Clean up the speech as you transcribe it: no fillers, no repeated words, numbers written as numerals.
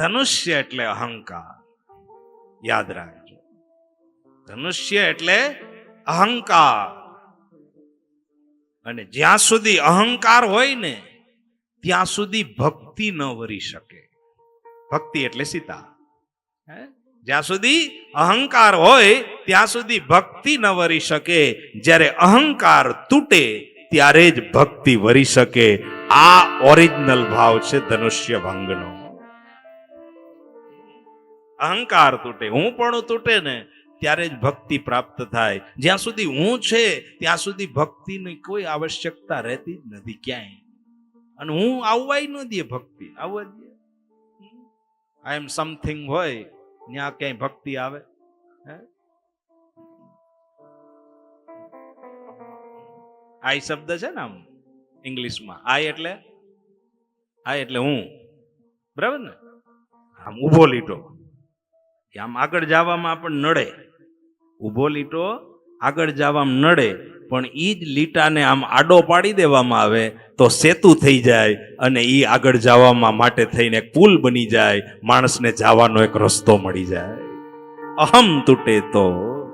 ધનુષ્ય એટલે અહંકાર. યાદ રાખજો, ધનુષ્ય એટલે અહંકાર. અને જ્યાં સુધી અહંકાર હોય ને ત્યાં સુધી ભક્તિ ન વરી શકે. ભક્તિ એટલે સીતા. જ્યાં સુધી અહંકાર હોય ત્યાં સુધી ભક્તિ ન વરી શકે. જ્યારે અહંકાર તૂટે ત્યારે જ ભક્તિ વરી શકે. આ ઓરિજિનલ ભાવ છે ધનુષ્ય ભંગનો. અહંકાર તૂટે, હું પણ તૂટે ને ત્યારે જ ભક્તિ પ્રાપ્ત થાય. જ્યાં સુધી હું છે ત્યાં સુધી ભક્તિની કોઈ આવશ્યકતા રહેતી જ નથી ક્યાંય. અને હું આવવાય ન દે ભક્તિ. આવવા દે આઈ એમ સમથિંગ હોય ત્યાં ક્યાંય ભક્તિ આવે? આ શબ્દ છે ને આમ ઇંગ્લિશમાં, આઈ એટલે હું, બરાબર ને? આમ ઉભો લીટો આમ આગળ જવામાં પણ નડે. ઉભો લીટો આગળ જવામાં નડે, પણ ઈ જ લીટાને આમ આડો પાડી દેવામાં આવે તો સેતુ થઈ જાય અને ઈ આગળ જવામાં માટે થઈને એક પુલ બની જાય. માણસને જવાનો એક રસ્તો મળી જાય. અહમ તૂટે તો